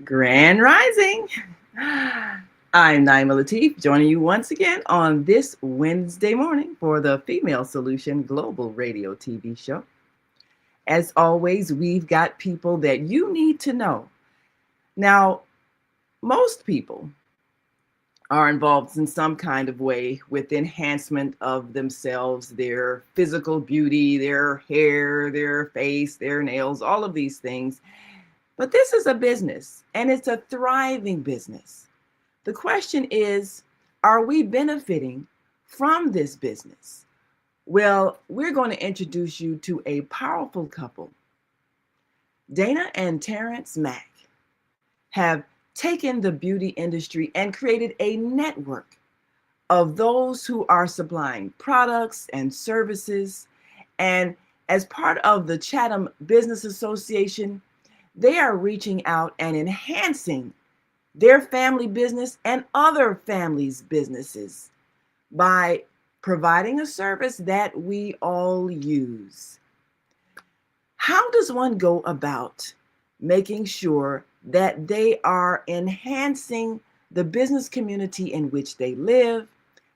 Grand Rising. I'm Naima Latif, joining you once again on this Wednesday morning for the Female Solution Global Radio TV show. As always, we've got people that you need to know. Now, most people are involved in some kind of way with enhancement of themselves, their physical beauty, their hair, their face, their nails, all of these things. But this is a business, and it's a thriving business. The question is, are we benefiting from this business? Well, we're going to introduce you to a powerful couple. Dana and Terrence Mack have taken the beauty industry and created a network of those who are supplying products and services. And as part of the Chatham Business Association, they are reaching out and enhancing their family business and other families' businesses by providing a service that we all use. How does one go about making sure that they are enhancing the business community in which they live?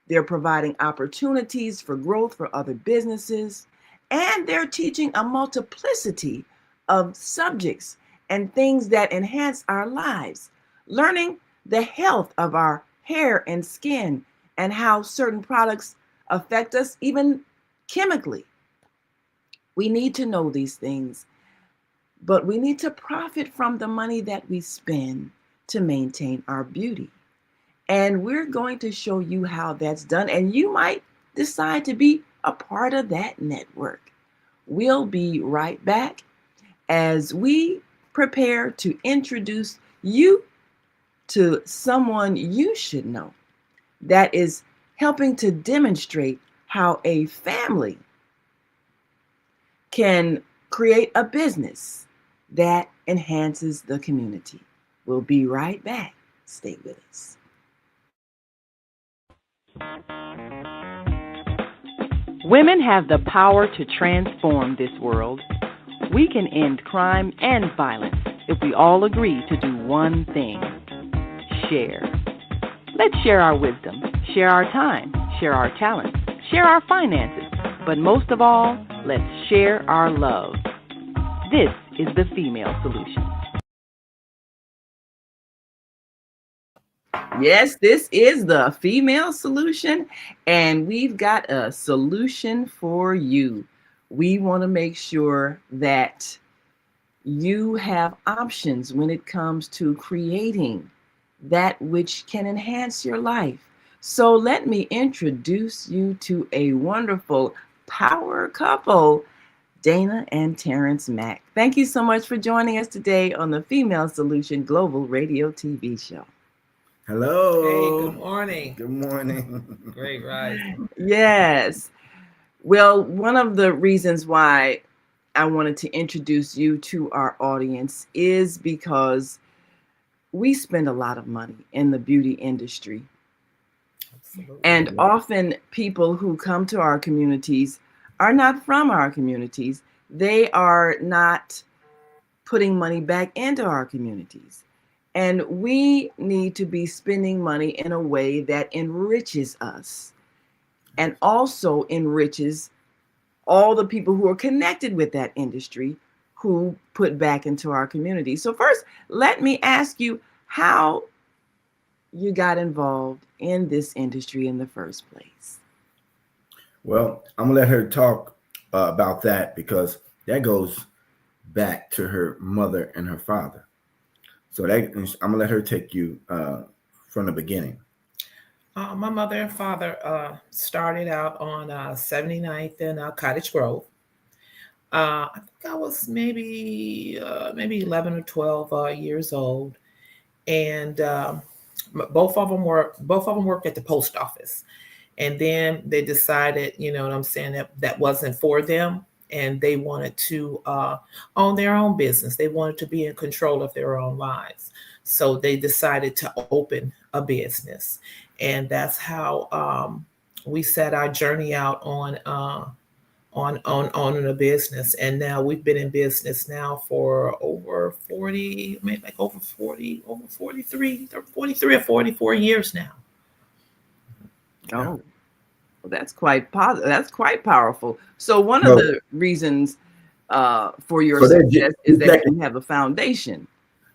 They're providing opportunities for growth for other businesses, and they're teaching a multiplicity of subjects and things that enhance our lives, learning the health of our hair and skin and how certain products affect us, even chemically. We need to know these things, but we need to profit from the money that we spend to maintain our beauty. And we're going to show you how that's done, and you might decide to be a part of that network. We'll be right back as we prepare to introduce you to someone you should know that is helping to demonstrate how a family can create a business that enhances the community. We'll be right back. Stay with us. Women have the power to transform this world. We can end crime and violence if we all agree to do one thing: share. Let's share our wisdom, share our time, share our talents, share our finances, but most of all, let's share our love. This is the Female Solution. Yes, this is the Female Solution, and we've got a solution for you. We want to make sure that you have options when it comes to creating that which can enhance your life. So let me introduce you to a wonderful power couple, Dana and Terrence Mack. Thank you so much for joining us today on the Female Solution Global Radio TV show. Hello. Hey, good morning. Good morning. Great rising. Yes. Well, one of the reasons why I wanted to introduce you to our audience is because we spend a lot of money in the beauty industry. Absolutely. And often people who come to our communities are not from our communities. They are not putting money back into our communities. And we need to be spending money in a way that enriches us and also enriches all the people who are connected with that industry who put back into our community. So first, let me ask you how you got involved in this industry in the first place. Well, I'm going to let her talk about that because that goes back to her mother and her father. So I'm going to let her take you from the beginning. My mother and father started out on 79th and Cottage Grove. I think I was maybe 11 or 12 years old, and both of them worked at the post office. And then they decided, you know what I'm saying, that wasn't for them, and they wanted to own their own business. They wanted to be in control of their own lives. So they decided to open a business. And that's how we set our journey out on on owning a business. And now we've been in business now for over 40, maybe like over 40, over 43 or 44 years now. Oh, well, that's quite positive. That's quite powerful. So one of So, the reasons for your so they're success is that second, you have a foundation.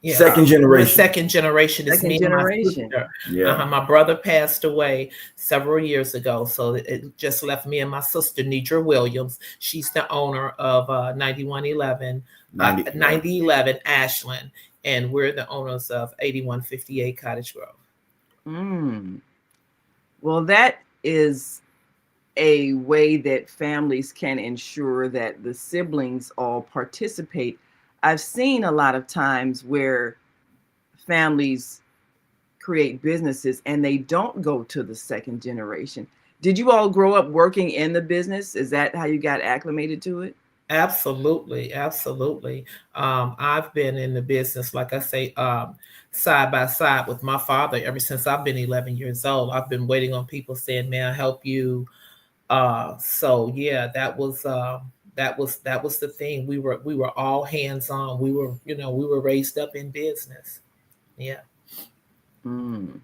Yes, second we're generation. second generation. It's Second me and my generation. sister. Yeah. My brother passed away several years ago, so it just left me and my sister, Nidra Williams. She's the owner of 90. Yeah. 9011 Ashland, and we're the owners of 8158 Cottage Grove. Mm. Well, that is a way that families can ensure that the siblings all participate. I've seen a lot of times where families create businesses and they don't go to the second generation. Did you all grow up working in the business? Is that how you got acclimated to it? Absolutely, absolutely. I've been in the business, like I say, side by side with my father ever since I've been 11 years old. I've been waiting on people saying, "May I help you?" So yeah, that was the thing. We were all hands on. We were raised up in business. Yeah. Mm.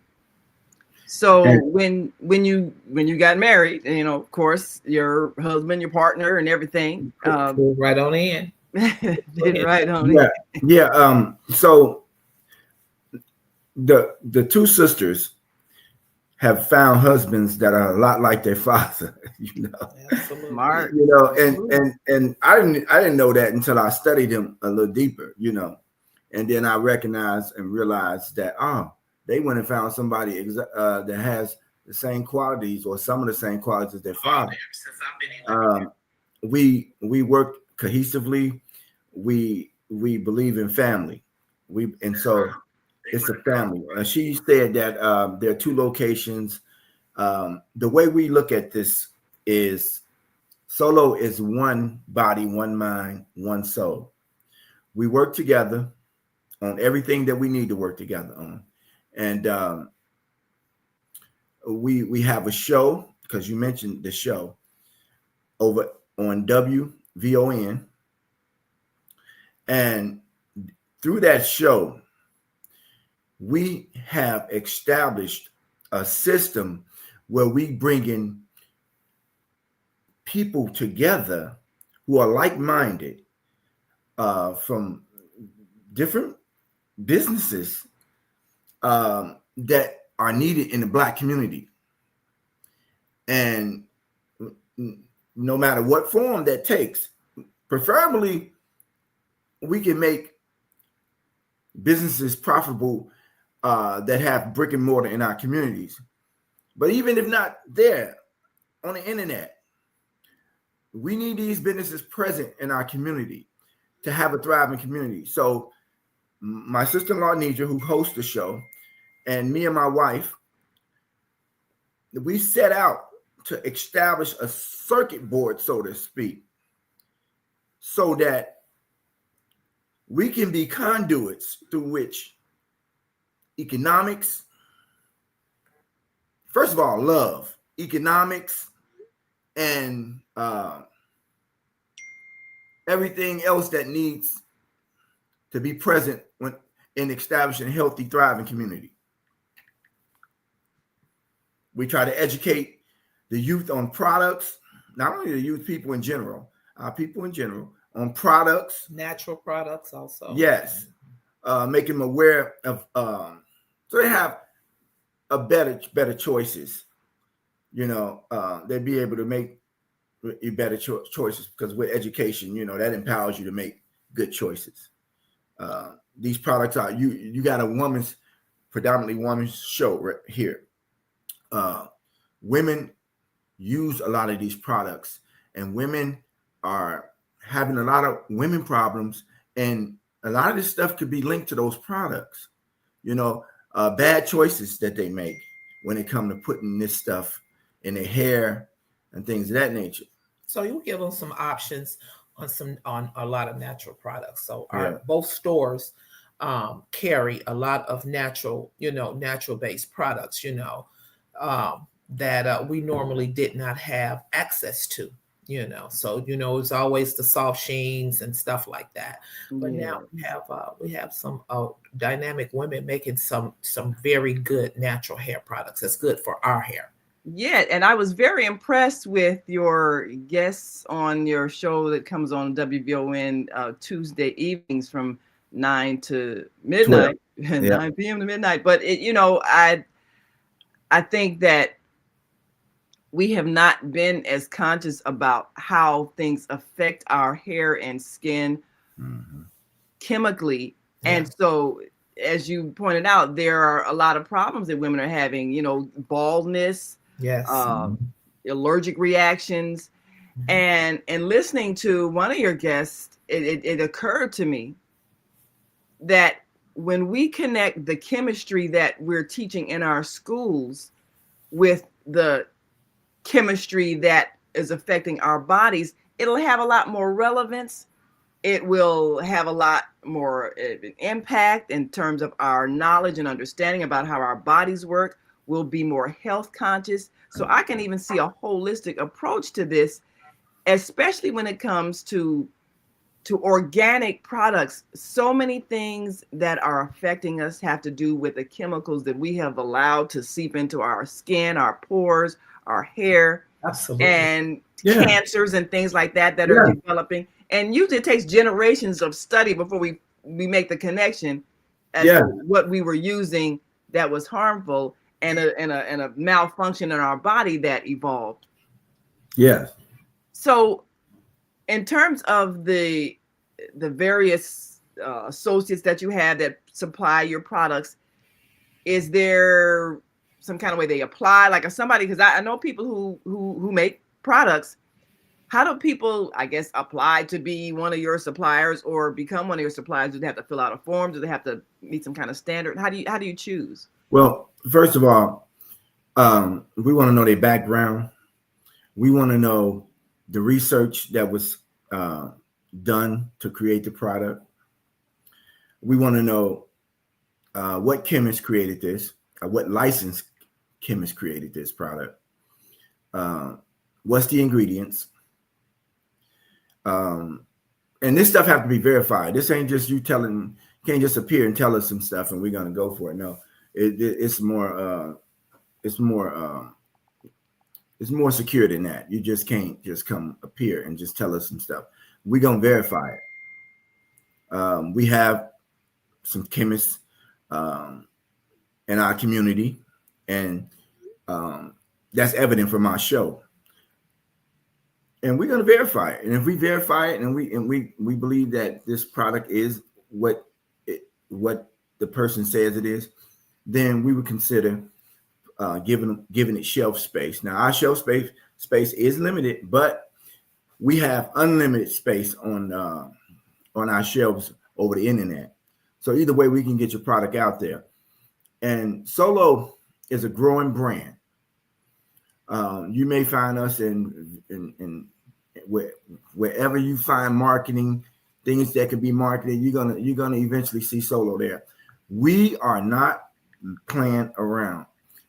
So And when you got married, and of course your husband, your partner, and everything, Pull right on in. Go did ahead. right on it. yeah, yeah. So the two sisters have found husbands that are a lot like their father, you know. Absolutely. Smart. You know, and Absolutely. and and I didn't know that until I studied him a little deeper, you know. And then I recognized and realized that they went and found somebody that has the same qualities or some of the same qualities as their father. Um, we work cohesively. We believe in family. So it's a family. She said that there are two locations. The way we look at this is solo is one body, one mind, one soul. We work together on everything that we need to work together on, and we have a show because you mentioned the show over on WVON, and through that show, we have established a system where we bring in people together who are like-minded from different businesses that are needed in the Black community. And no matter what form that takes, preferably we can make businesses profitable that have brick and mortar in our communities. But even if not there, on the internet, we need these businesses present in our community to have a thriving community. So my sister-in-law, Nidra, who hosts the show, and me and my wife, we set out to establish a circuit board, so to speak, so that we can be conduits through which economics, first of all, love, economics, and everything else that needs to be present when in establishing a healthy, thriving community. We try to educate the youth on products, not only the youth, people in general, people in general, on products. Natural products also. Yes. Make them aware of, so they have a better choices. You know, they'd be able to make better choices because with education, you know, that empowers you to make good choices. These products are, you got a predominantly woman's show right here. Women use a lot of these products, and women are having a lot of women problems, and a lot of this stuff could be linked to those products. You know, bad choices that they make when it comes to putting this stuff in their hair and things of that nature. So you give them some options on a lot of natural products. So both stores carry a lot of natural based products, that we normally did not have access to. So it's always the soft sheens and stuff like that. But now Yeah. we have some dynamic women making some very good natural hair products that's good for our hair. Yeah, and I was very impressed with your guests on your show that comes on WVON Tuesday evenings from 9 to 12. midnight, Yeah. 9 p.m. to midnight. But I think that we have not been as conscious about how things affect our hair and skin Mm-hmm. chemically. Yeah. And so, as you pointed out, there are a lot of problems that women are having, baldness, Yes. uh, allergic reactions. Mhm. And listening to one of your guests, it occurred to me that when we connect the chemistry that we're teaching in our schools with the chemistry that is affecting our bodies, it'll have a lot more relevance. It will have a lot more impact in terms of our knowledge and understanding about how our bodies work. We'll be more health conscious. So I can even see a holistic approach to this, especially when it comes to organic products. So many things that are affecting us have to do with the chemicals that we have allowed to seep into our skin, our pores, our hair, Absolutely. and Yeah. cancers and things like that are Yeah. developing. And usually it takes generations of study before we make the connection as Yeah. to what we were using that was harmful, and a malfunction in our body that evolved. Yes. So in terms of the various associates that you have that supply your products, is there some kind of way they apply, like if somebody, because I know people who make products. How do people, I guess, apply to be one of your suppliers or become one of your suppliers? Do they have to fill out a form? Do they have to meet some kind of standard? How do you choose? Well, first of all, we want to know their background. We want to know the research that was uh, done to create the product. We want to know what chemist created this, what licensed chemist created this product. Uh, what's the ingredients? Um, and this stuff have to be verified. This ain't just you telling. Can't just appear and tell us some stuff and we're gonna go for it. No, it's more. It's more. It's more secure than that. You just can't just come appear and just tell us some stuff. We're gonna verify it. We have some chemists um, in our community, and that's evident from our show. And we're going to verify it. And if we verify it, and we believe that this product is what the person says it is, then we would consider giving it shelf space. Now, our shelf space is limited, but we have unlimited space on our shelves over the internet. So either way, we can get your product out there. And Solo is a growing brand. You may find us in wherever you find marketing things that could be marketed. You're gonna eventually see Solo there. We are not playing around.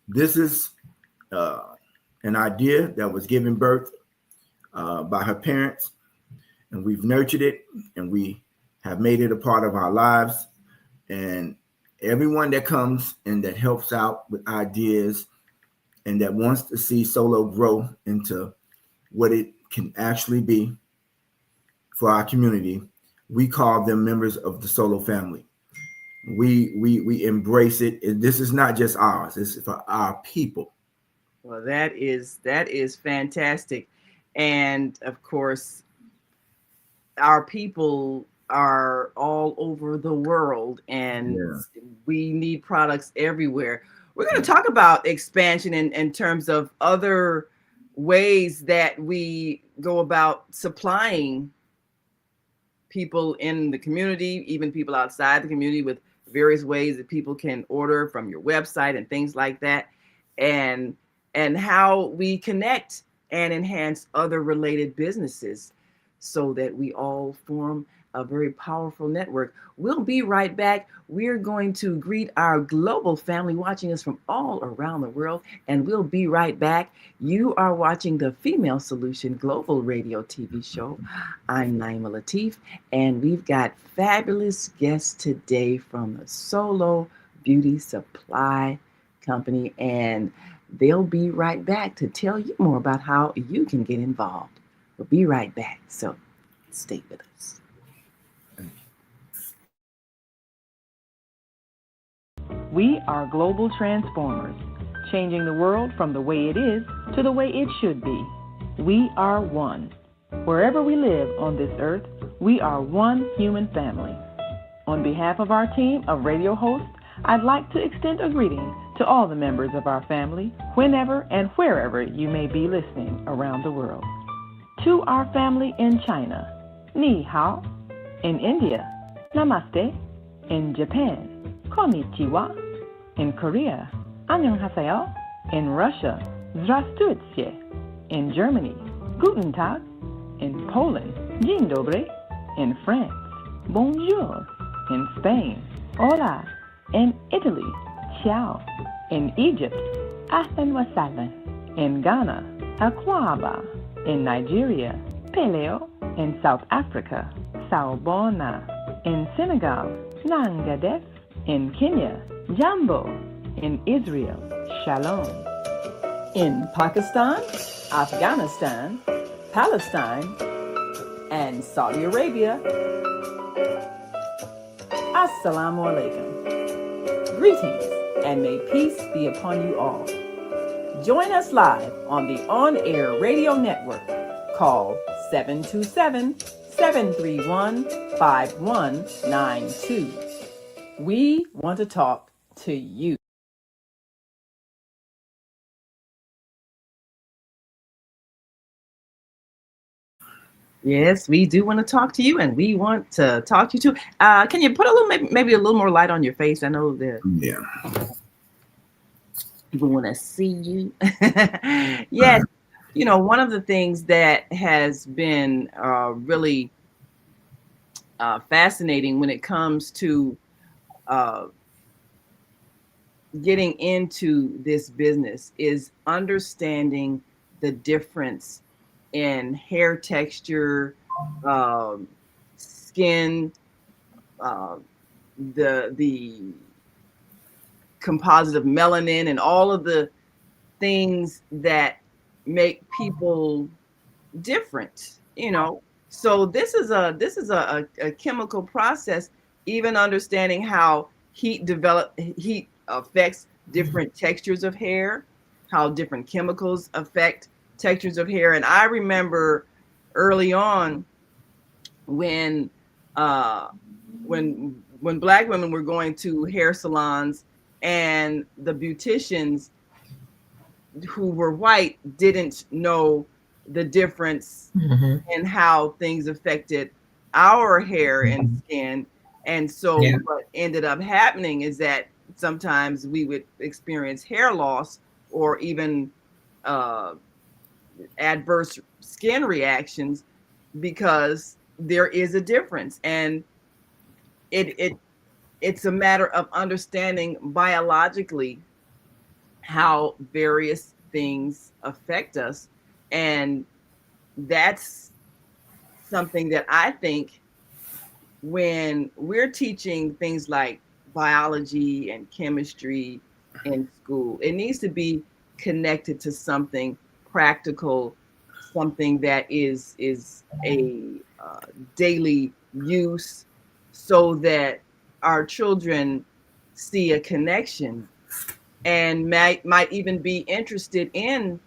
This is an idea that was given birth by her parents, and we've nurtured it, and we have made it a part of our lives. And everyone that comes and that helps out with ideas and that wants to see Solo grow into what it can actually be for our community, we call them members of the Solo family. We embrace it. And this is not just ours. This is for our people. Well, that is fantastic. And of course, our people are all over the world, and Yeah. we need products everywhere. We're going to talk about expansion in terms of other ways that we go about supplying people in the community, even people outside the community, with various ways that people can order from your website and things like that, and how we connect and enhance other related businesses so that we all form a very powerful network. We'll be right back. We're going to greet our global family watching us from all around the world, and we'll be right back. You are watching the Female Solution Global Radio TV show. I'm Naima Latif, and we've got fabulous guests today from the Solo Beauty Supply Company, and they'll be right back to tell you more about how you can get involved. We'll be right back, so stay with us. We are global transformers, changing the world from the way it is to the way it should be. We are one. Wherever we live on this earth, we are one human family. On behalf of our team of radio hosts, I'd like to extend a greeting to all the members of our family, whenever and wherever you may be listening around the world. To our family in China, Ni Hao. In India, Namaste. In Japan, Konnichiwa. In Korea, Annyeonghaseyo. In Russia, Здравствуйте. In Germany, Guten Tag. In Poland, Dzień dobry. In France, Bonjour. In Spain, Hola. In Italy, Ciao. In Egypt, Ahlan wa sahlan. In Ghana, Akwaba. In Nigeria, Peleo. In South Africa, Sawubona. In Senegal, Nangadef. In Kenya, Jambo. In Israel, Shalom. In Pakistan, Afghanistan, Palestine, and Saudi Arabia, Assalamu alaikum. Greetings, and may peace be upon you all. Join us live on the on-air radio network called 727-731-5192. We want to talk to you. Yes, we do want to talk to you, and we want to talk to you too. Can you put a little, maybe a little more light on your face? I know that people want to see you. Yes, you know, one of the things that has been really fascinating when it comes to getting into this business is understanding the difference in hair texture, skin, the composite of melanin, and all of the things that make people different. You know, so this is a chemical process. Even understanding how heat affects different textures of hair, how different chemicals affect textures of hair. And I remember early on when Black women were going to hair salons, and the beauticians who were white didn't know the difference in how things affected our hair and skin. And so what ended up happening is that sometimes we would experience hair loss or even adverse skin reactions because there is a difference. And it's a matter of understanding biologically how various things affect us. And that's something that I think when we're teaching things like biology and chemistry in school, it needs to be connected to something practical, something that is a daily use, so that our children see a connection and might even be interested in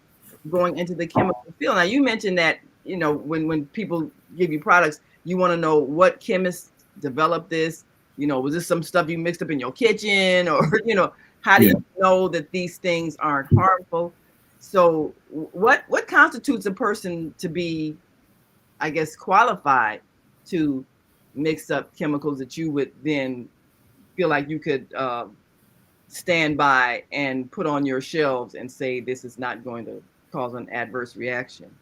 going into the chemical field. Now, you mentioned that, you know, when people give you products, you want to know what chemists developed this. You know, was this some stuff you mixed up in your kitchen, or, you know, how do you know that these things aren't harmful? So what constitutes a person to be, I guess, qualified to mix up chemicals that you would then feel like you could stand by and put on your shelves and say this is not going to cause an adverse reaction?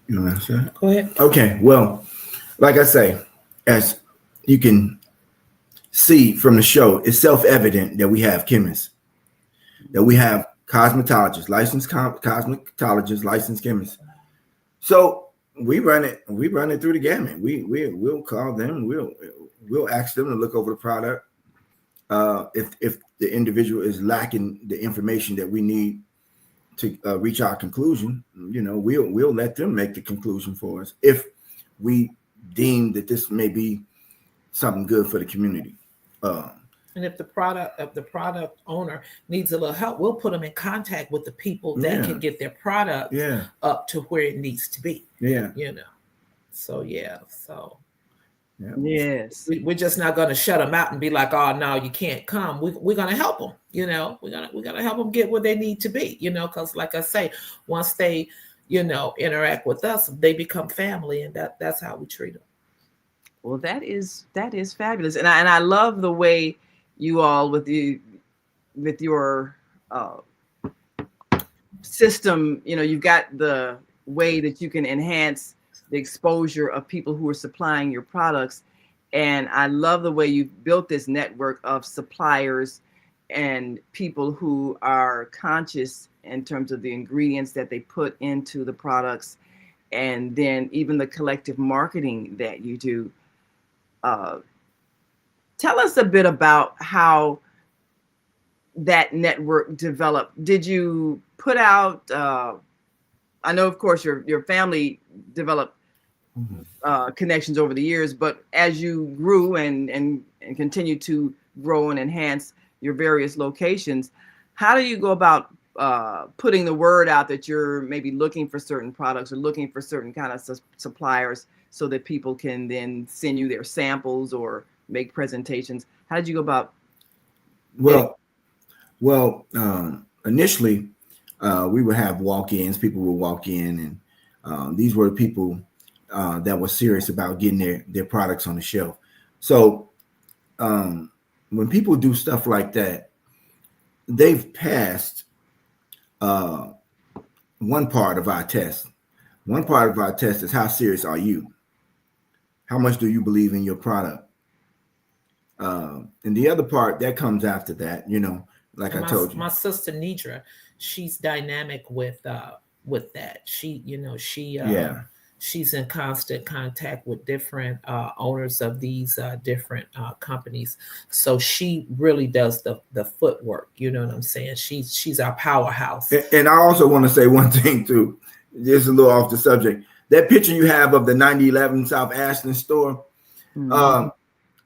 You want to answer that? Go ahead. Okay, well, like I say, as you can see from the show, it's self-evident that we have chemists, that we have cosmetologists, licensed cosmetologists, licensed chemists. So we run it through the gamut. We'll call them, we'll ask them to look over the product. If the individual is lacking the information that we need to reach our conclusion, we'll let them make the conclusion for us if we deem that this may be something good for the community. And if the product owner needs a little help, we'll put them in contact with the people that can get their product up to where it needs to be. Yeah. So Yes. we're just not going to shut them out and be like, oh no, you can't come. We're going to help them. We're gonna help them get where they need to be. Because like I say, once they interact with us, they become family, and that's how we treat them. Well, that is fabulous, and I love the way you all with your system. You've got the way that you can enhance the exposure of people who are supplying your products, and I love the way you've built this network of suppliers and people who are conscious in terms of the ingredients that they put into the products, and then even the collective marketing that you do. Tell us a bit about how that network developed. Did you put out, I know of course your family developed connections over the years, but as you grew and continue to grow and enhance your various locations, how do you go about putting the word out that you're maybe looking for certain products or looking for certain kind of suppliers so that people can then send you their samples or make presentations? How did you go about? Well, initially, we would have walk-ins. People would walk in, and these were people that were serious about getting their products on the shelf. So when people do stuff like that, they've passed one part of our test. One part of our test is how serious are you? How much do you believe in your product? And the other part that comes after that, like I told you. My sister Nidra, she's dynamic with that. She's in constant contact with different owners of these different companies. So she really does the footwork. You know what I'm saying? She's our powerhouse. And I also want to say one thing too, just a little off the subject. That picture you have of the 9011 South Ashland store,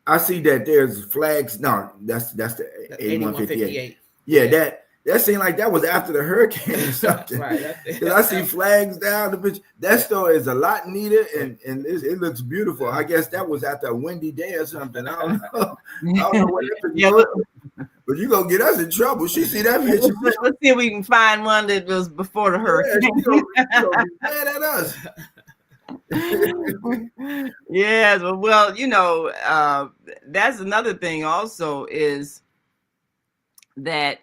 I see that there's flags. No, that's the 8158. Yeah, that seemed like that was after the hurricane or something. Right. Because I see flags down the bitch. That store is a lot neater and it looks beautiful. I guess that was after a windy day or something. I don't know. What happened. But you gonna get us in trouble. She see that picture. Let's see if we can find one that was before the hurricane. She gonna be mad at us. Yes, well, that's another thing also is that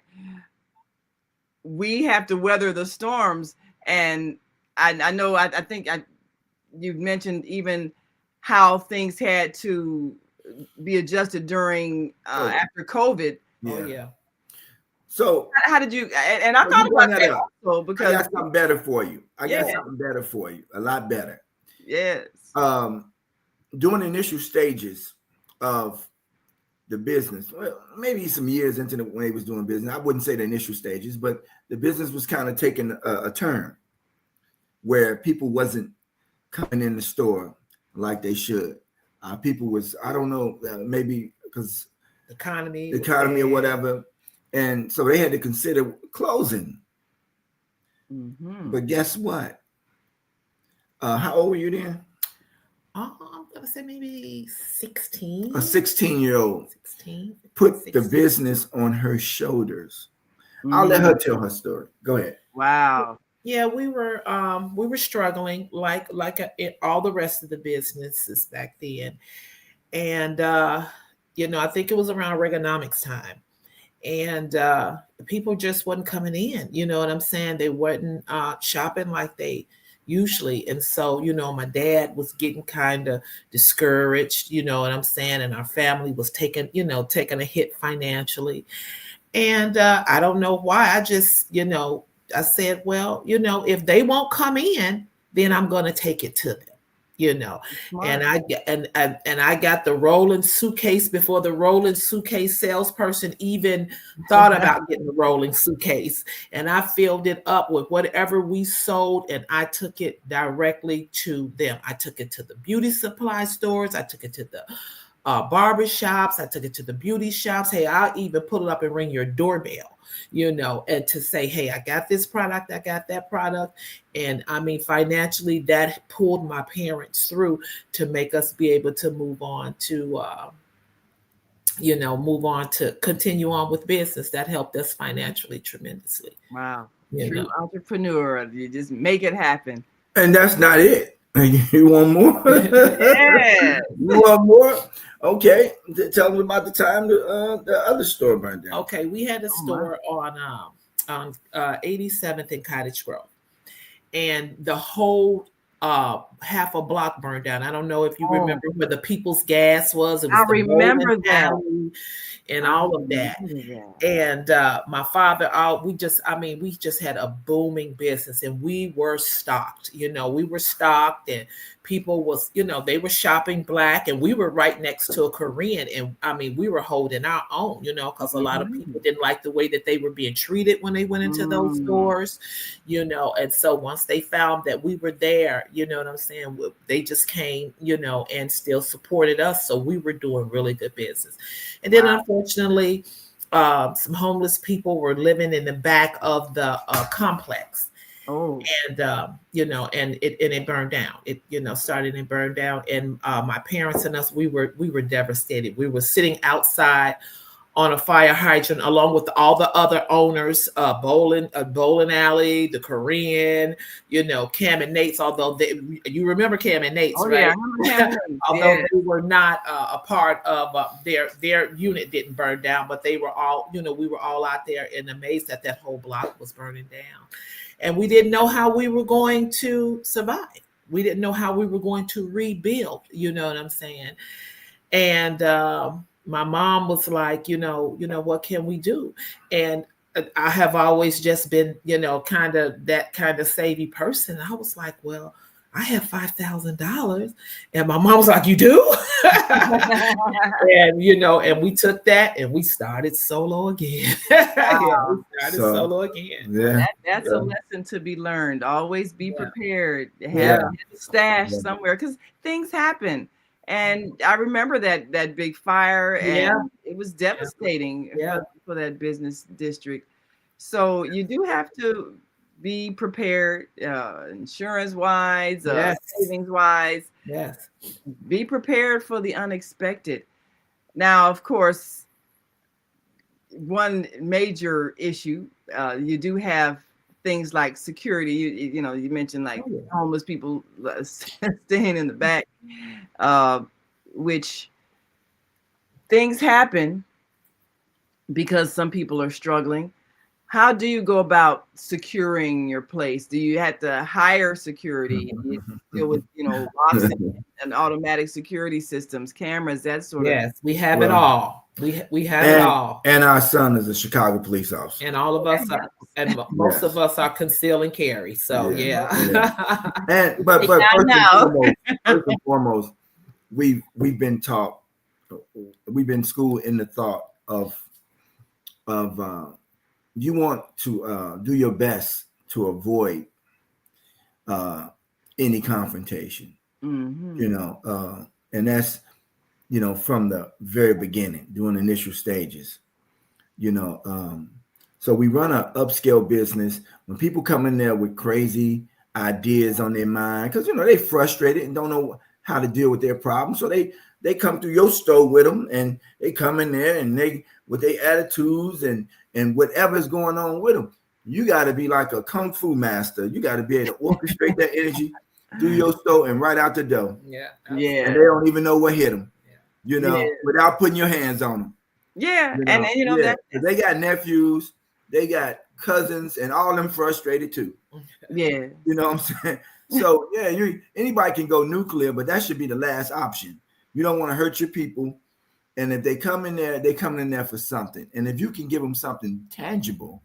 we have to weather the storms. And I know, I think you've mentioned even how things had to be adjusted during after COVID. Yeah. Yeah. So how did you, and I thought about that also because I got something better for you. A lot better. Yes. During the initial stages of the business, well, maybe some years into when he was doing business, I wouldn't say the initial stages, but the business was kind of taking a turn where people wasn't coming in the store like they should. People was, I don't know, maybe because the economy or whatever. And so they had to consider closing. Mm-hmm. But guess what? How old were you then? I'm gonna say maybe 16. A 16-year-old 16 put 16. the business on her shoulders. I'll let her tell her story. Go ahead. Wow. Yeah, we were struggling like all the rest of the businesses back then, and I think it was around Reaganomics time, and people just wasn't coming in. You know what I'm saying? They wasn't shopping like they usually. And so, my dad was getting kind of discouraged, you know what I'm saying? And our family was taking a hit financially. And I don't know why. I just, I said, well, if they won't come in, then I'm going to take it to them. And Smart. I got the rolling suitcase before the rolling suitcase salesperson even thought about getting the rolling suitcase. And I filled it up with whatever we sold, and I took it directly to them. I took it to the beauty supply stores. I took it to the barber shops. I took it to the beauty shops. Hey, I'll even put it up and ring your doorbell, and to say, hey, I got this product, I got that product. And I mean, financially, that pulled my parents through to make us be able to move on to continue on with business. That helped us financially tremendously. Wow. You True know. entrepreneur. You just make it happen. And that's not it. You want more? Yeah. You want more? Okay. Tell me about the time the other store burned down. Okay, we had a Oh, store on 87th in Cottage Grove, and the whole half a block burned down. I don't know if you Oh. remember where the People's Gas was. It was I the remember bowling that. alley and all of that. remember that. And my father, we just had a booming business, and we were stocked. We were stocked, and people was, they were shopping black, and we were right next to a Korean, and I mean, we were holding our own, because a lot of people didn't like the way that they were being treated when they went into those stores, and so once they found that we were there, you know what I'm saying, they just came, and still supported us, so we were doing really good business. And then unfortunately, some homeless people were living in the back of the complex. Oh. And and it burned down. It started and burned down. And my parents and us, we were devastated. We were sitting outside on a fire hydrant along with all the other owners, bowling alley, the Korean, Cam and Nate's. Although you remember Cam and Nate's, right? Yeah, I remember Cam and Nate's. Although they were not a part of their unit didn't burn down, but they were all, we were all out there and amazed that whole block was burning down. And we didn't know how we were going to survive. We didn't know how we were going to rebuild, you know what I'm saying? And my mom was like, what can we do? And I have always just been, kind of that kind of savvy person. I was like, well, I have $5,000. And my mom was like, you do? And, and we took that and we started solo again. Wow. Solo again. Yeah. That's a lesson to be learned. Always be prepared. Have Yeah. a stash somewhere, because things happen. And I remember that big fire, and it was devastating for that business district. So you do have to be prepared, insurance-wise, savings-wise. Yes. Be prepared for the unexpected. Now, of course, one major issue, you do have things like security. You mentioned like homeless people staying in the back, which things happen because some people are struggling. How do you go about securing your place? Do you have to hire security? You deal with, locks and automatic security systems, cameras, that sort of? Yes, we have it all. We have it all. And our son is a Chicago police officer. And all of us are, and most of us are conceal and carry. So And but first and foremost, we've been taught, we've been schooled in the thought of you want to do your best to avoid any confrontation, and that's, from the very beginning, during initial stages, so we run an upscale business. When people come in there with crazy ideas on their mind, because, they frustrated and don't know how to deal with their problems. So they come through your store with them, and they come in there and they, with their attitudes and whatever's going on with them, you got to be like a kung fu master. You got to be able to orchestrate that energy through your store and right out the door. Yeah. And they don't even know what hit them, without putting your hands on them. Yeah. That they got nephews, they got cousins, and all them frustrated too. Yeah. You know what I'm saying? So yeah, anybody can go nuclear, but that should be the last option. You don't want to hurt your people. And if they come in there, they come in there for something. And if you can give them something tangible,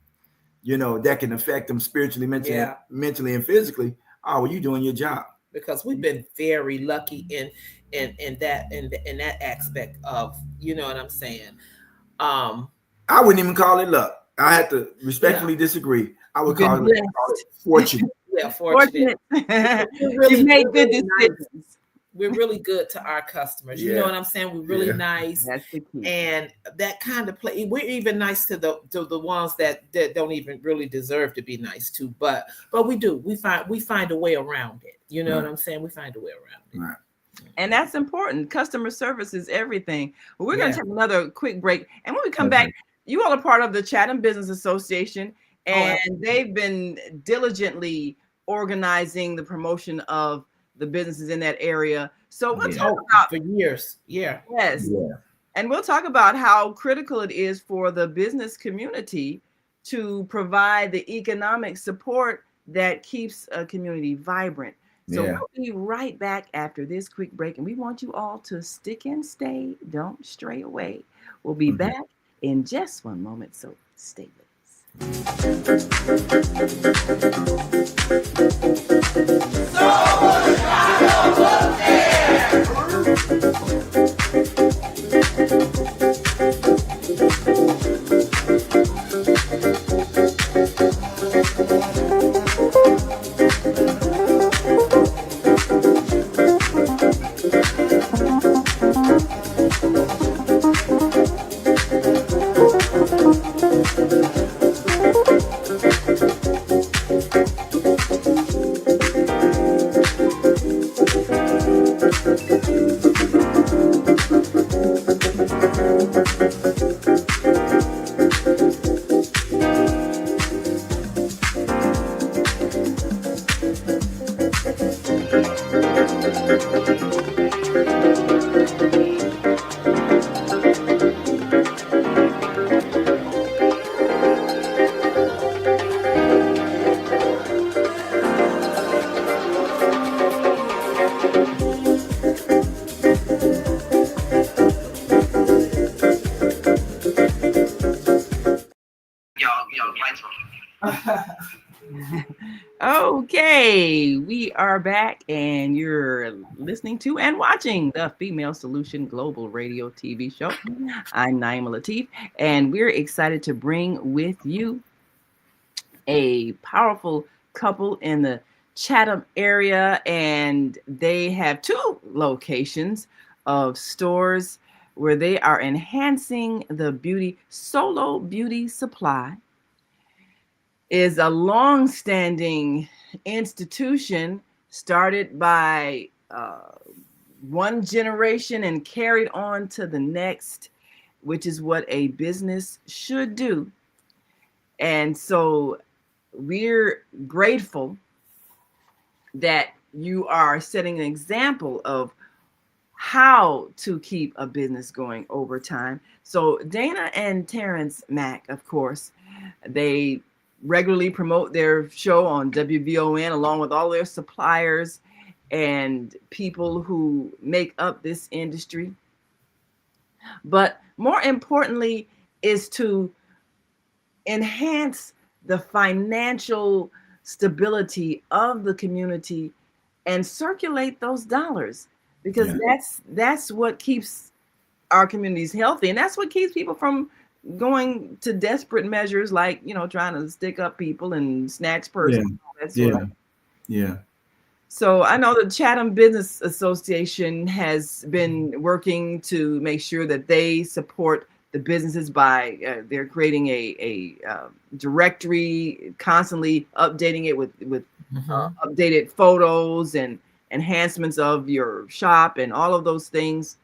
that can affect them spiritually, mentally and physically, oh, well, you're doing your job. Because we've been very lucky in that aspect of, you know what I'm saying. I wouldn't even call it luck. I have to respectfully disagree. I would call it fortunate. Yeah, fortunate. You've made good decisions. We're really good to our customers. You know what I'm saying? We're really nice. That's the key. And that kind of play, we're even nice to the ones that don't even really deserve to be nice to, but we do. We find a way around it. You know what I'm saying? We find a way around it. Right. And that's important. Customer service is everything. Well, we're going to take another quick break. And when we come back, you all are part of the Chatham Business Association, and they've been diligently organizing the promotion of the businesses in that area. So we'll talk about for years. Yeah. Yes. Yeah. And we'll talk about how critical it is for the business community to provide the economic support that keeps a community vibrant. So we'll be right back after this quick break. And we want you all to stick and stay. Don't stray away. We'll be back in just one moment. So stay with Okay, we are back, and you're listening to and watching the Female Solution Global Radio TV show. I'm Naima Latif, and we're excited to bring with you a powerful couple in the Chatham area, and they have two locations of stores where they are enhancing the beauty. Solo Beauty Supply is a long-standing institution started by one generation and carried on to the next, which is what a business should do. And so we're grateful that you are setting an example of how to keep a business going over time. So Dana and Terrence Mack, of course, they regularly promote their show on WVON along with all their suppliers and people who make up this industry. But more importantly is to enhance the financial stability of the community and circulate those dollars, because that's what keeps our communities healthy, and that's what keeps people from going to desperate measures like, trying to stick up people and snatch persons. So I know the Chatham Business Association has been working to make sure that they support the businesses by they're creating a directory, constantly updating it with updated photos and enhancements of your shop and all of those things,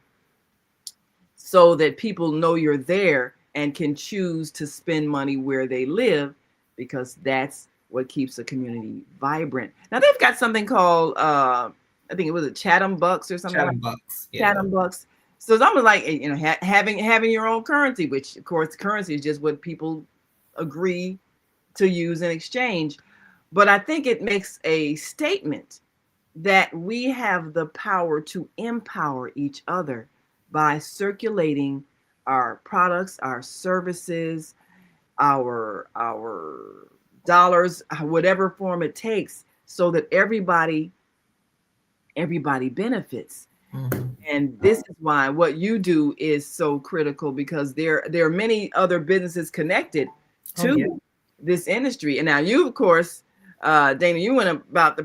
so that people know you're there and can choose to spend money where they live, because that's what keeps a community vibrant. Now they've got something called, I think it was a Chatham Bucks or something. Chatham Bucks. Yeah. Chatham Bucks. So it's almost like, having your own currency, which of course currency is just what people agree to use in exchange. But I think it makes a statement that we have the power to empower each other by circulating our products, our services, our dollars, whatever form it takes, so that everybody benefits. Mhm. And this is why what you do is so critical, because there are many other businesses connected Oh yeah. to this industry. And now you, of course, Dana, you went about the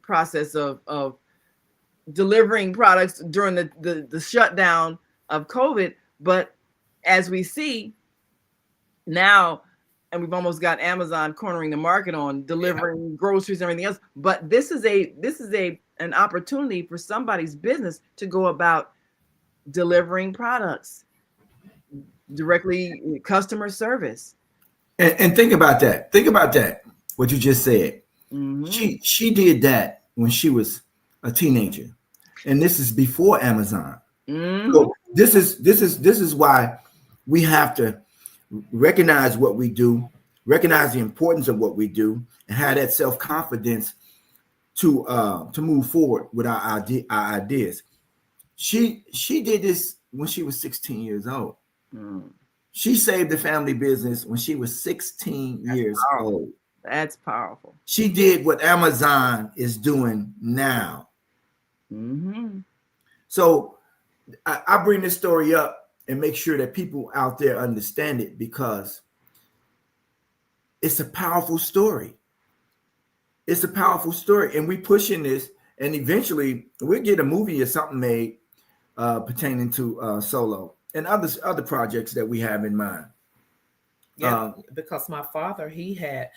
process of delivering products during the shutdown of COVID. But as we see now, and we've almost got Amazon cornering the market on delivering groceries and everything else. But this is an opportunity for somebody's business to go about delivering products directly, customer service. And think about that. Think about that. What you just said. Mm-hmm. She did that when she was a teenager, and this is before Amazon. Mm-hmm. So this is why we have to recognize what we do, recognize the importance of what we do, and have that self confidence to move forward with our ideas. She did this when she was 16 years old. Mm. She saved the family business when she was 16 years Powerful. old. That's powerful. She did what Amazon is doing now. Mm-hmm. So I bring this story up and make sure that people out there understand it, because it's a powerful story. It's a powerful story, and we pushing this, and eventually we'll get a movie or something made pertaining to Solo and other projects that we have in mind. Yeah, because my father, he had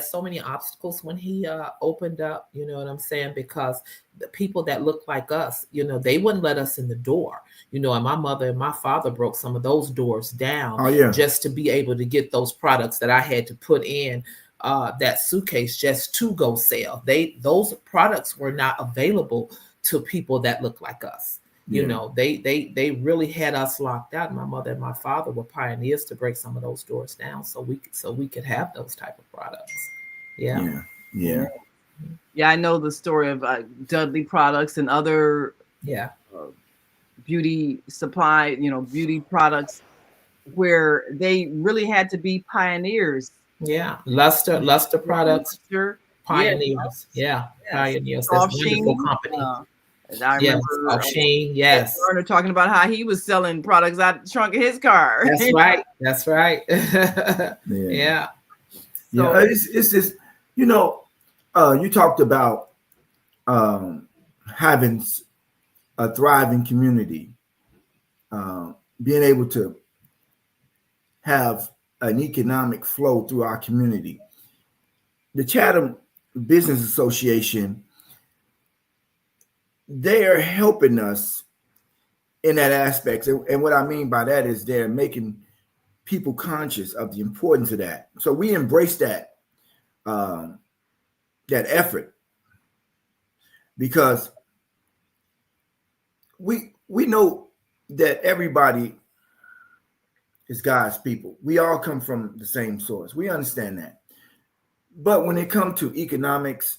so many obstacles when he opened up, you know what I'm saying? Because the people that look like us, you know, they wouldn't let us in the door, you know, and my mother and my father broke some of those doors down just to be able to get those products that I had to put in that suitcase just to go sell. Those products were not available to people that look like us. You know, they really had us locked out. My mother and my father were pioneers to break some of those doors down, so we could have those type of products. Yeah. I know the story of Dudley Products and other beauty supply, beauty products, where they really had to be pioneers. Yeah, Luster Products, pioneers. Pioneers. That's a wonderful company. I remember Sheen, yes. Garner talking about how he was selling products out the trunk of his car. That's right. That's right. Yeah. So it's just, you talked about having a thriving community, being able to have an economic flow through our community. The Chatham Business Association, they are helping us in that aspect. And what I mean by that is they're making people conscious of the importance of that. So we embrace that effort, because we know that everybody is God's people. We all come from the same source. We understand that. But when it comes to economics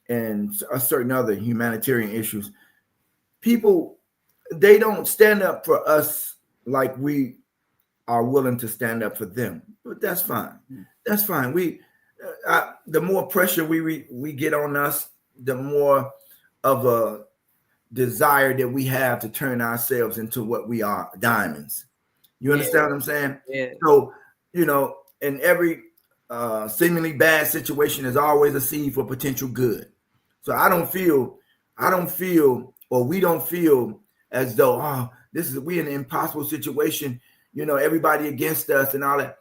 and a certain other humanitarian issues, people, they don't stand up for us like we are willing to stand up for them. But that's fine. That's fine. The more pressure we get on us, the more of a desire that we have to turn ourselves into what we are, diamonds. You understand what I'm saying? Yeah. So, in every seemingly bad situation, there's always a seed for potential good. So I don't feel, or we don't feel as though, we're in an impossible situation, everybody against us and all that.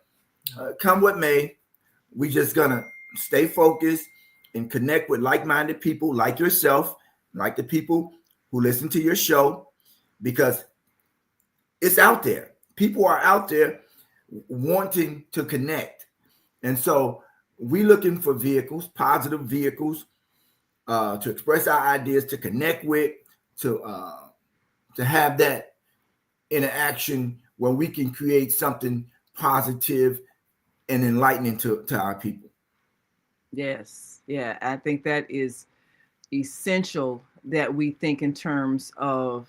Come what may, we just gonna stay focused and connect with like-minded people like yourself, like the people who listen to your show, because it's out there. People are out there wanting to connect. And so we looking for vehicles, positive vehicles, to express our ideas, to connect with, to have that interaction where we can create something positive and enlightening to our people. Yes. Yeah. I think that is, essential that we think in terms of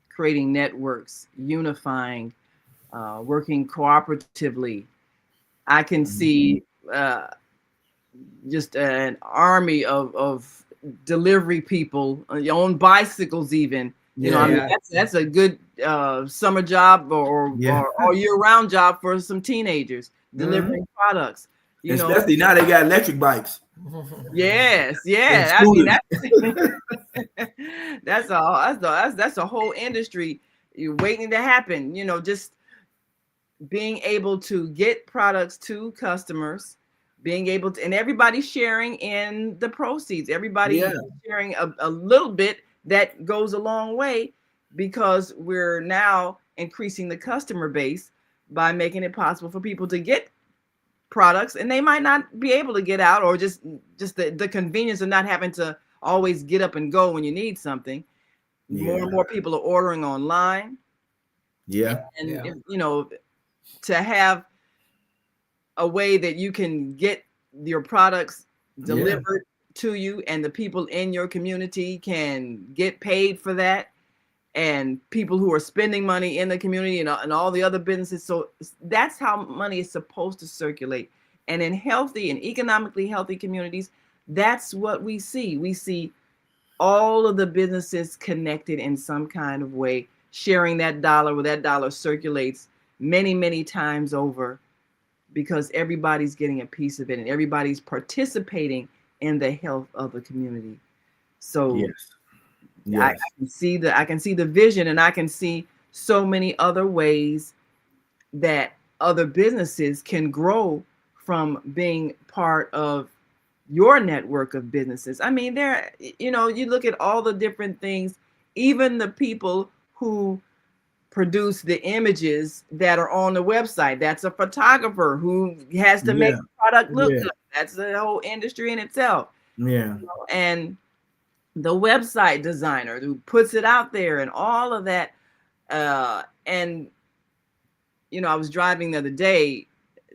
creating networks, unifying, working cooperatively. I can see just an army of delivery people on bicycles, even. You know, I mean, Yeah. that's a good summer job or all year round job for some teenagers delivering products. You know, Especially now they got electric bikes yes, and yeah. I mean, scooters. that's a whole industry waiting to happen. You know, just being able to get products to customers, being able to, and everybody sharing in the proceeds, everybody Yeah, sharing a little bit that goes a long way because we're now increasing the customer base by making it possible for people to get products and they might not be able to get out or just the convenience of not having to always get up and go when you need something. More yeah, and more people are ordering online. yeah, And if, you know, to have a way that you can get your products delivered to you and the people in your community can get paid for that, and people who are spending money in the community and all the other businesses. So that's how money is supposed to circulate. And in healthy and economically healthy communities, that's what we see. We see all of the businesses connected in some kind of way, sharing that dollar where that dollar circulates many, many times over because everybody's getting a piece of it and everybody's participating in the health of the community. So yes, I yes, can see the vision, and I can see so many other ways that other businesses can grow from being part of your network of businesses. I mean, there, you know, you look at all the different things, even the people who produce the images that are on the website. That's a photographer who has to make yeah, the product look yeah, good. That's the whole industry in itself. yeah, And the website designer who puts it out there and all of that. And you know, I was driving the other day,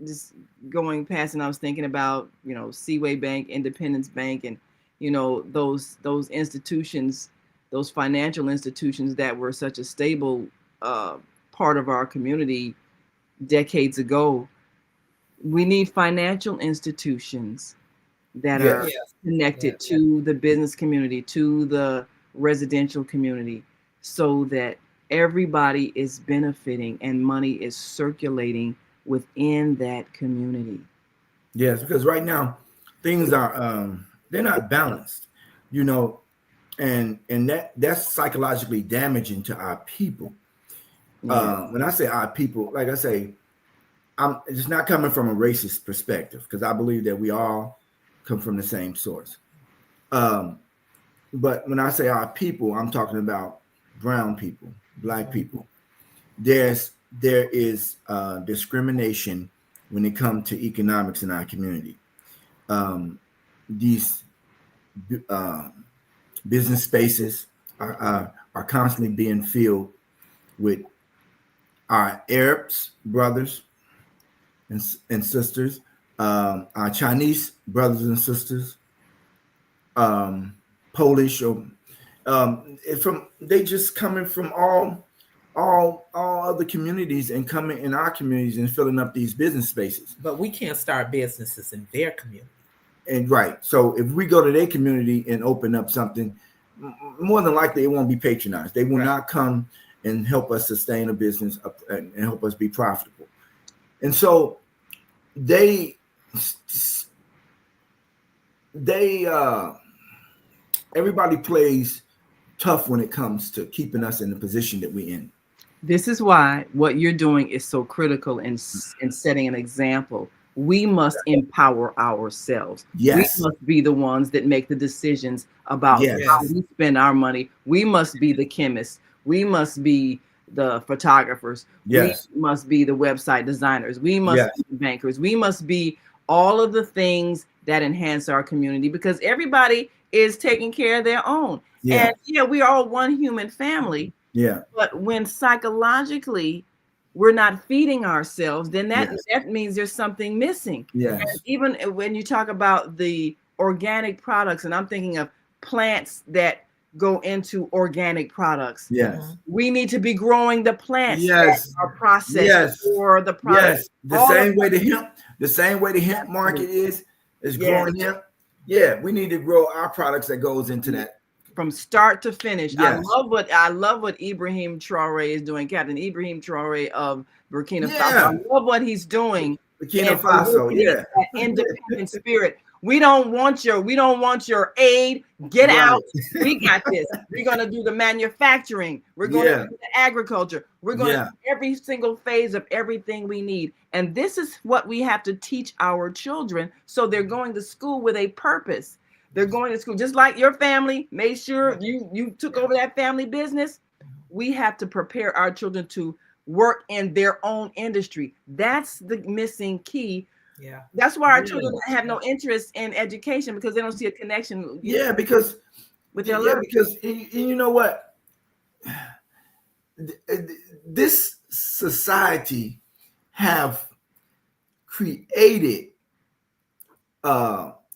just going past, and I was thinking about, you know, Seaway Bank, Independence Bank, and you know, those institutions, those financial institutions that were such a stable part of our community decades ago. We need financial institutions that yes, are Yes. connected Yes. to the business community, to the residential community, so that everybody is benefiting and money is circulating within that community. yes. Because right now things are they're not balanced, you know, and that's psychologically damaging to our people. Yeah. When I say our people, like I say, it's not coming from a racist perspective because I believe that we all come from the same source. Um, but when I say our people, I'm talking about brown people, black people. There is discrimination when it comes to economics in our community. These uh, business spaces are constantly being filled with our Arabs brothers and sisters, our Chinese brothers and sisters, Polish or from they just coming from all other communities and coming in our communities and filling up these business spaces. But we can't start businesses in their community. And right, so if we go to their community and open up something, more than likely it won't be patronized. They will not come and help us sustain a business and help us be profitable. And so they everybody plays tough when it comes to keeping us in the position that we're in. This is why what you're doing is so critical in setting an example. We must empower ourselves. Yes. We must be the ones that make the decisions about Yes. how we spend our money. We must be the chemists. We must be the photographers. Yes. We must be the website designers. We must be the bankers. We must be all of the things that enhance our community because everybody is taking care of their own. Yeah. And yeah, we are all one human family. Yeah. But when psychologically we're not feeding ourselves, then that means there's something missing. Yes. And even when you talk about the organic products, and I'm thinking of plants that go into organic products. Yes. We need to be growing the plants Yes. that are processed Yes. for the product. Yes. The All same of way the hemp market is Yes. growing hemp. Yeah, we need to grow our products that goes into that. From start to finish. Yes. I love what Ibrahim Traore is doing, Captain Ibrahim Traore of Burkina Faso. Yeah. I love what he's doing. Burkina And Faso, awakening yeah. that independent spirit. We don't want your aid. Get Right. out. We got this. We're gonna do the manufacturing. We're gonna Yeah. do the agriculture. We're gonna Yeah. do every single phase of everything we need. And this is what we have to teach our children, so they're going to school with a purpose. They're going to school just like your family made sure you took over that family business. We have to prepare our children to work in their own industry. That's the missing key. Yeah. That's why our children have no interest in education, because they don't see a connection. Yeah, because with their because you know what? This society have created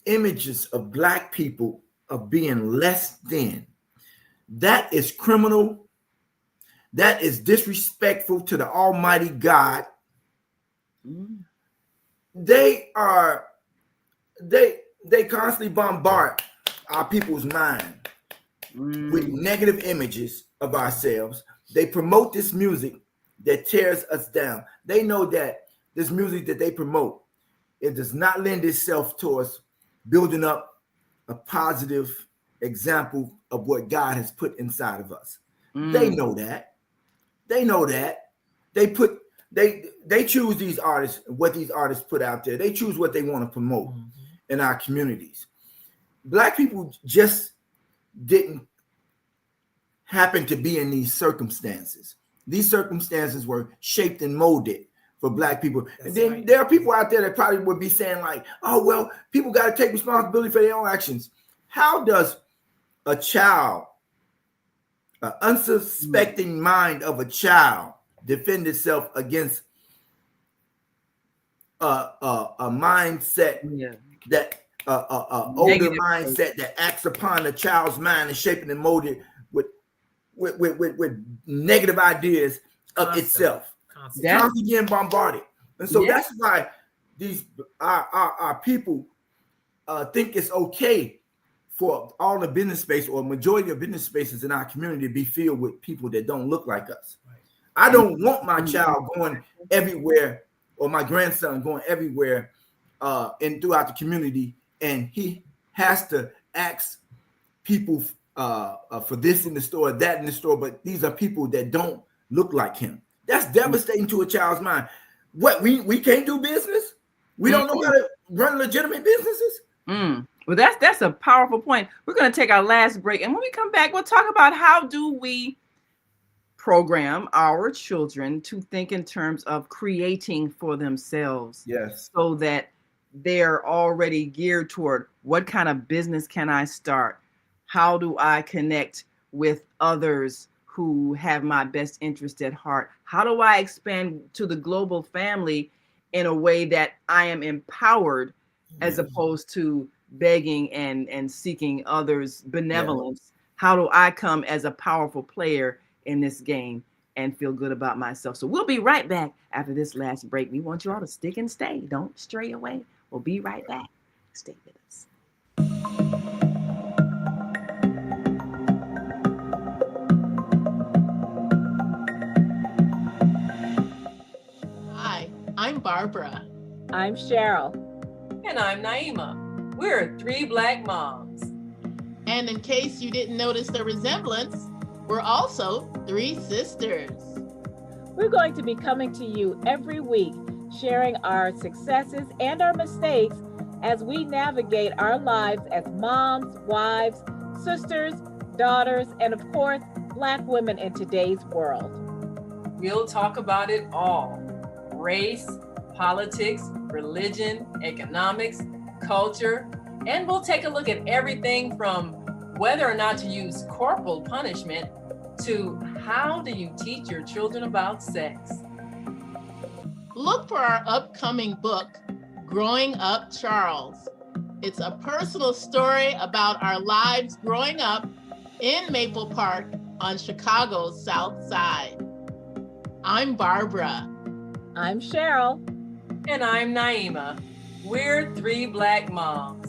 images of Black people of being less than. That is criminal. That is disrespectful to the Almighty God. They constantly bombard our people's mind with negative images of ourselves. They promote this music that tears us down. They know that this music that they promote, it does not lend itself towards building up a positive example of what God has put inside of us. They know that. They know that. They choose these artists, what these artists put out there. They choose what they want to promote in our communities. Black people just didn't happen to be in these circumstances. These circumstances were shaped and molded for Black people. And then there are people out there that probably would be saying like, oh, well, people got to take responsibility for their own actions. How does a child, an unsuspecting mind of a child, defend itself against a mindset that older mindset that acts upon a child's mind and shaping and molded with negative ideas of itself, constantly getting bombarded. And so that's why these our people think it's okay for all the business space or majority of business spaces in our community to be filled with people that don't look like us. I don't want my child going everywhere or my grandson going everywhere and throughout the community, and he has to ask people for this in the store, that in the store, but these are people that don't look like him. That's devastating to a child's mind. What, we can't do business? We don't know how to run legitimate businesses? Well, that's a powerful point. We're going to take our last break, and when we come back, we'll talk about how do we program our children to think in terms of creating for themselves. Yes. So that they're already geared toward what kind of business can I start? How do I connect with others who have my best interest at heart? How do I expand to the global family in a way that I am empowered as opposed to begging and seeking others' benevolence? How do I come as a powerful player in this game and feel good about myself? So we'll be right back after this last break. We want you all to stick and stay. Don't stray away. We'll be right back. Stay with us. Hi, I'm Barbara. I'm Cheryl. And I'm Naima. We're three Black moms. And in case you didn't notice the resemblance, we're also three sisters. We're going to be coming to you every week, sharing our successes and our mistakes as we navigate our lives as moms, wives, sisters, daughters, and of course, Black women in today's world. We'll talk about it all: race, politics, religion, economics, culture, and we'll take a look at everything from whether or not to use corporal punishment to how do you teach your children about sex. Look for our upcoming book, Growing Up Charles. It's a personal story about our lives growing up in Maple Park on Chicago's South Side. I'm Barbara. I'm Cheryl. And I'm Naima. We're three Black moms.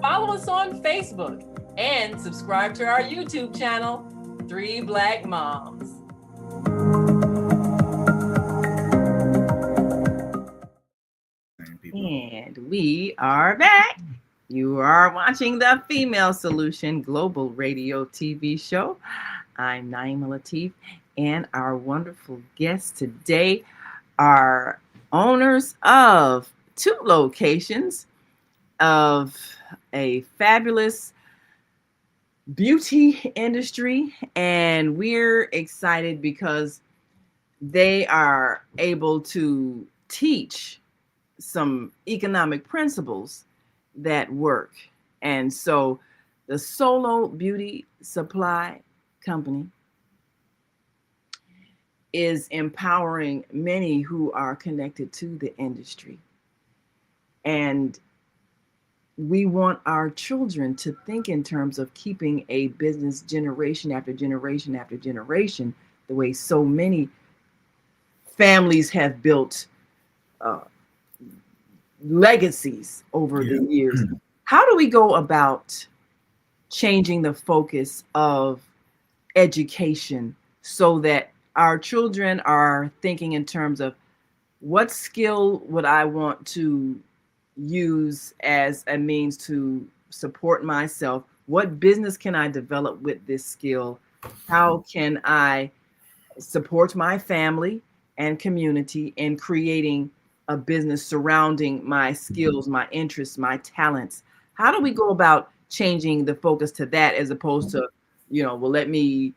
Follow us on Facebook and subscribe to our YouTube channel, Three Black Moms. And we are back. You are watching the Female Solution Global Radio TV show. I'm Naima Latif, and our wonderful guests today are owners of 2 locations of a fabulous beauty industry, and we're excited because they are able to teach some economic principles that work. And so the Solo Beauty Supply Company is empowering many who are connected to the industry. And we want our children to think in terms of keeping a business generation after generation after generation, the way so many families have built legacies over the years. How do we go about changing the focus of education so that our children are thinking in terms of what skill would I want to use as a means to support myself? What business can I develop with this skill? How can I support my family and community in creating a business surrounding my skills, my interests, my talents? How do we go about changing the focus to that as opposed to, well, let me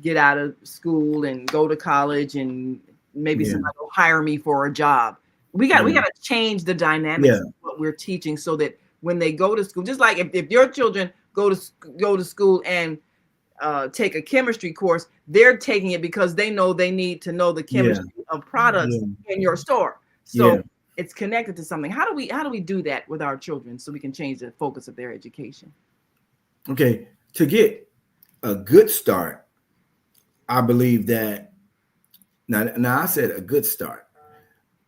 get out of school and go to college and maybe somebody will hire me for a job? We got to change the dynamics of what we're teaching so that when they go to school, just like if your children go to school and take a chemistry course, they're taking it because they know they need to know the chemistry of products in your store. So it's connected to something. How do we do that with our children so we can change the focus of their education? Okay, to get a good start, I believe that now I said a good start.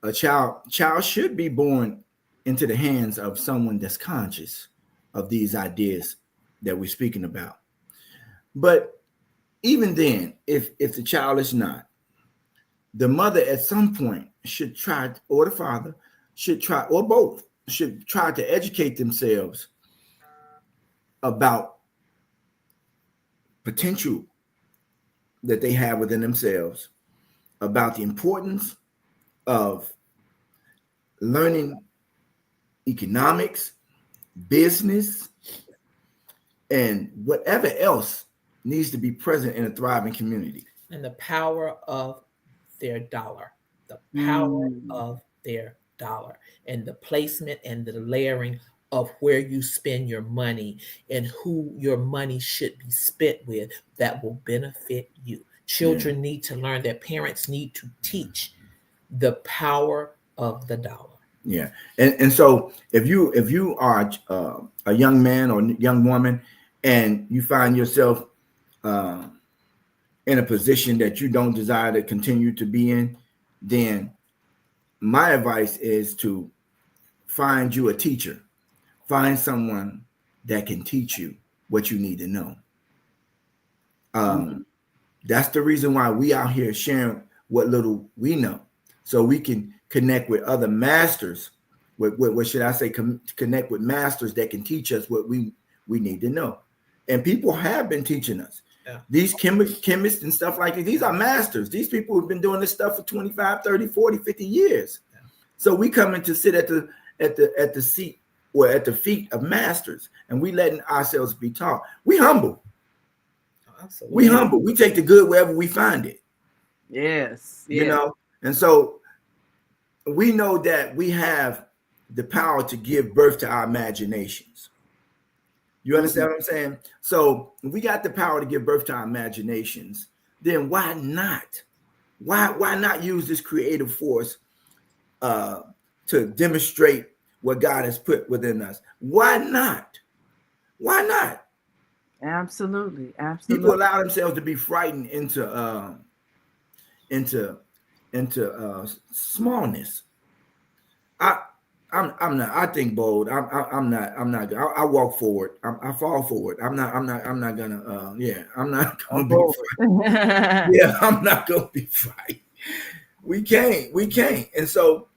A child should be born into the hands of someone that's conscious of these ideas that we're speaking about. But even then, if the child is not, the mother at some point should try, or the father should try, or both should try to educate themselves about potential that they have within themselves, about the importance of learning economics, business, and whatever else needs to be present in a thriving community. And the power of their dollar, the power of their dollar, and the placement and the layering of where you spend your money and who your money should be spent with that will benefit you. Children need to learn, their parents need to teach the power of the dollar. Yeah. And so if you are a young man or young woman and you find yourself in a position that you don't desire to continue to be in, then my advice is to find you a teacher. Find someone that can teach you what you need to know. That's the reason why we out here sharing what little we know, so we can connect with other masters. What should I say? Connect with masters that can teach us what we need to know. And people have been teaching us. Yeah. These chemists and stuff like that, these are masters. These people have been doing this stuff for 25, 30, 40, 50 years. Yeah. So we come in to sit at the seat or at the feet of masters, and we letting ourselves be taught. We humble. Absolutely. We humble. We take the good wherever we find it. Yes. You know, and so we know that we have the power to give birth to our imaginations. You understand what I'm saying? So if we got the power to give birth to our imaginations, then why not? Why not use this creative force to demonstrate what God has put within us. Why not? Why not? Absolutely. People Absolutely. allow themselves to be frightened into smallness. I I'm not. I think bold. I'm not. I'm not. I walk forward. I fall forward. I'm not gonna. Yeah. I'm not gonna be. Bold. Yeah. I'm not gonna be frightened. We can't. We can't. And so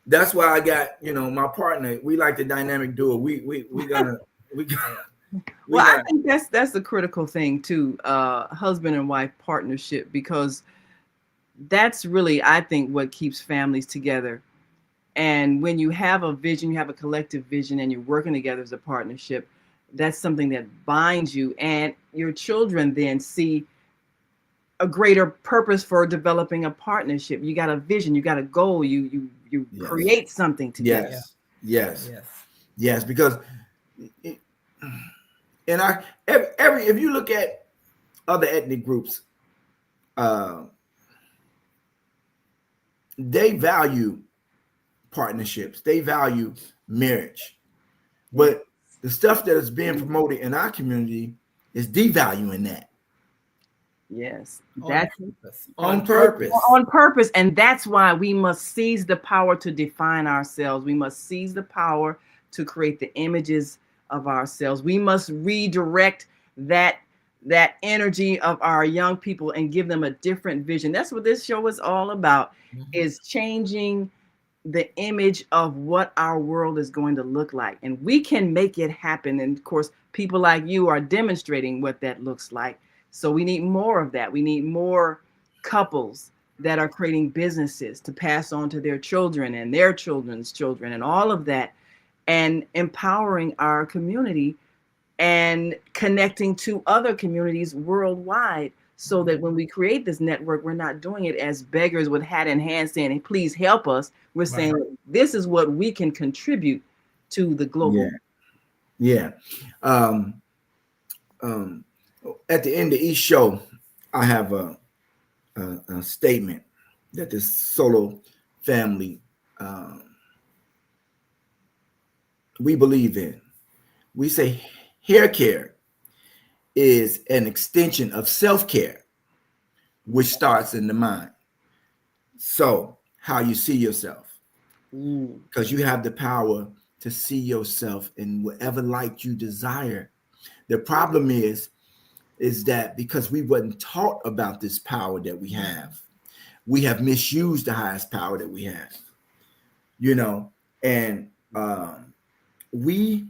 that's why I got my partner. We like the dynamic duo. We gonna we gonna we Well, I got think that's the critical thing too, husband and wife partnership, because that's really, I think, what keeps families together. And when you have a vision, you have a collective vision, and you're working together as a partnership, that's something that binds you. And your children then see a greater purpose for developing a partnership. You got a vision, you got a goal, you yes. create something together. Yes. Yes. Because and every if you look at other ethnic groups, they value partnerships, they value marriage, but the stuff that is being promoted in our community is devaluing that. Yes, On that's purpose. On purpose. on purpose. And that's why we must seize the power to define ourselves. We must seize the power to create the images of ourselves. We must redirect that energy of our young people and give them a different vision. That's what this show is all about, is changing the image of what our world is going to look like. And we can make it happen. And of course, people like you are demonstrating what that looks like. So we need more of that. We need more couples that are creating businesses to pass on to their children and their children's children and all of that, and empowering our community and connecting to other communities worldwide, so that when we create this network, we're not doing it as beggars with hat in hand saying, hey, please help us. We're saying this is what we can contribute to the global. Yeah. At the end of each show, I have a statement that this solo family we believe in. We say hair care is an extension of self-care, which starts in the mind. So how you see yourself, because you have the power to see yourself in whatever light you desire. The problem is that because we wasn't taught about this power that we have misused the highest power that we have, and we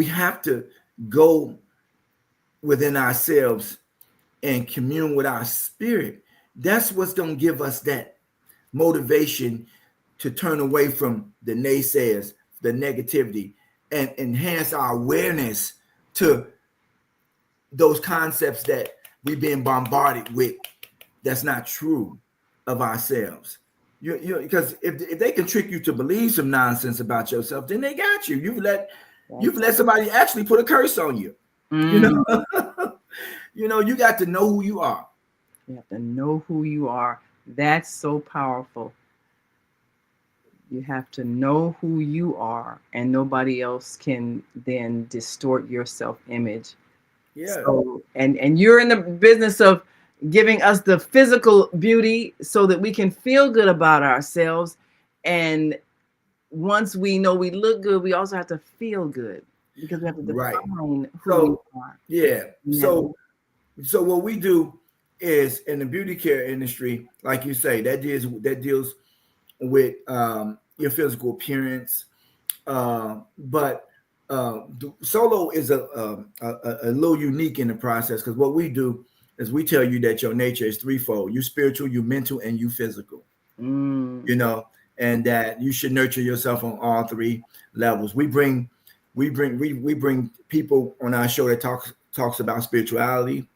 have to go within ourselves and commune with our spirit. That's what's going to give us that motivation to turn away from the naysayers, the negativity, and enhance our awareness to those concepts that we've been bombarded with that's not true of ourselves. Because if they can trick you to believe some nonsense about yourself, then they got you. You've let somebody actually put a curse on you. You got to know who you are. You have to know who you are. That's so powerful. You have to know who you are, and nobody else can then distort your self-image. Yeah. So, and you're in the business of giving us the physical beauty so that we can feel good about ourselves. And once we know we look good, we also have to feel good, because we have to define who we are. Yeah. So what we do is, in the beauty care industry, like you say, that deals with your physical appearance, but solo is a little unique in the process, because what we do is we tell you that your nature is threefold: you spiritual, you mental, and you physical. And that you should nurture yourself on all three levels. We bring people on our show that talks about spirituality.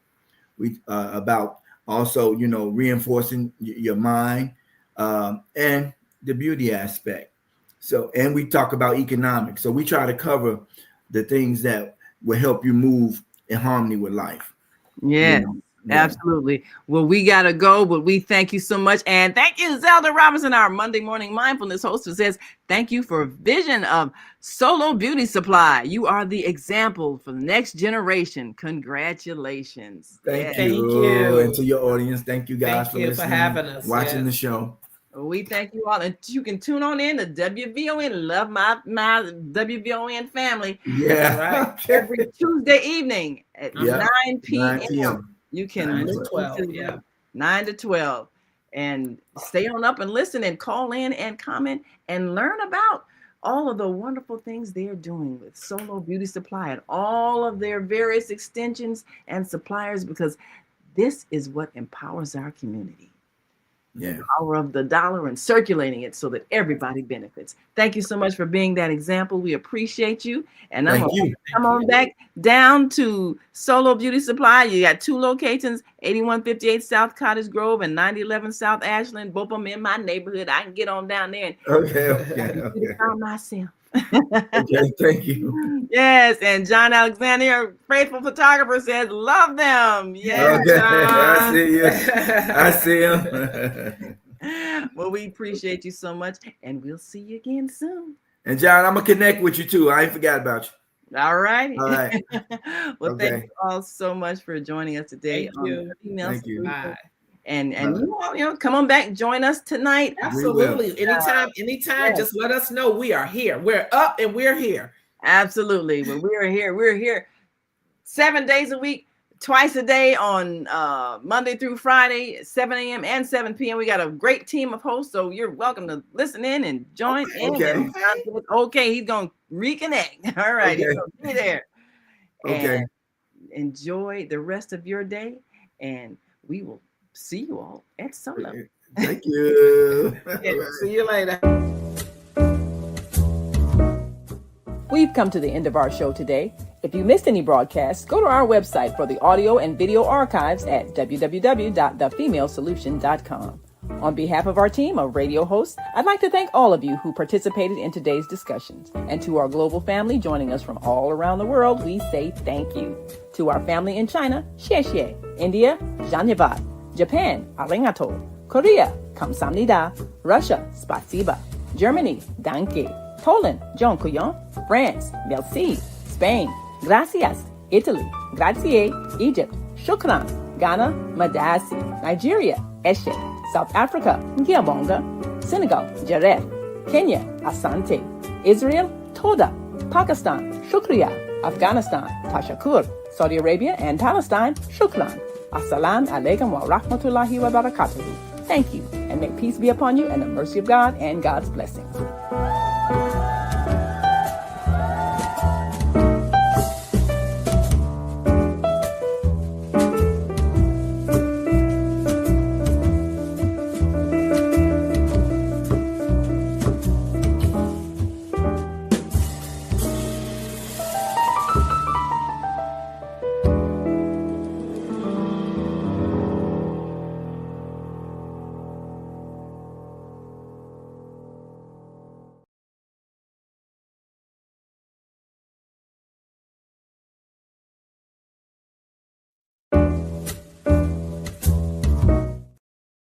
We about also reinforcing your mind and the beauty aspect. So, and we talk about economics. So we try to cover the things that will help you move in harmony with life. Yeah. Yeah. Absolutely. Well, we got to go, but we thank you so much. And thank you, Zelda Robinson, our Monday morning mindfulness host, who says, thank you for vision of Solo Beauty Supply. You are the example for the next generation. Congratulations. Thank Thank you. you. And to your audience, thank you guys Thank for you for listening, having us. watching Yes. the show. We thank you all. And you can tune on in to WVON. Love my WVON family. Yeah. Right. Every Tuesday evening at Yeah. 9 p.m. 9 p.m. You can 9 to listen 12, to yeah. 9 to 12 and stay on up and listen and call in and comment and learn about all of the wonderful things they're doing with Solo Beauty Supply and all of their various extensions and suppliers, because this is what empowers our community. Yeah. The power of the dollar and circulating it so that everybody benefits. Thank you so much for being that example. We appreciate you. And I'm Thank going to you. come on back down to Solo Beauty Supply. You got 2 locations, 8158 South Cottage Grove and 9011 South Ashland. Both of them in my neighborhood. I can get on down there and Okay. found myself. Okay, thank you. Yes, and John Alexander, faithful photographer, says, love them. Yes. Okay, I John. see you. I see him. Well, we appreciate you so much, and we'll see you again soon. And John, I'm gonna connect with you too. I ain't forgot about you. All right. All right. Well, Okay. thank you all so much for joining us today. Thank on you. the Female Thank you. Solution. Bye. And you know, come on back, join us tonight. Absolutely. Anytime, yes. just let us know. We are here. We're up and we're here. Absolutely. Well, we're here 7 days a week, twice a day on Monday through Friday, 7 a.m. and 7 p.m. We got a great team of hosts, so you're welcome to listen in and join in. Okay. And okay, he's going to reconnect. All right, Okay. he's going to be there. Okay. And enjoy the rest of your day, and we will see you all at Solo. Thank you. See you later. We've come to the end of our show today. If you missed any broadcasts, go to our website for the audio and video archives at www.thefemalesolution.com. On behalf of our team of radio hosts, I'd like to thank all of you who participated in today's discussions. And to our global family joining us from all around the world, we say thank you. To our family in China, xie xie. India, Dhanyavad. Japan, arigato. Korea, kamsamnida. Russia, spasiba. Germany, danke. Poland, dziękuję. France, merci. Spain, gracias. Italy, grazie. Egypt, shukran. Ghana, madasi. Nigeria, eshe. South Africa, ngiyabonga. Senegal, jaref. Kenya, asante. Israel, toda. Pakistan, shukriya. Afghanistan, tashakur. Saudi Arabia and Palestine, shukran. Assalamu alaikum wa rahmatullahi wa barakatuhu. Thank you, and may peace be upon you and the mercy of God and God's blessings.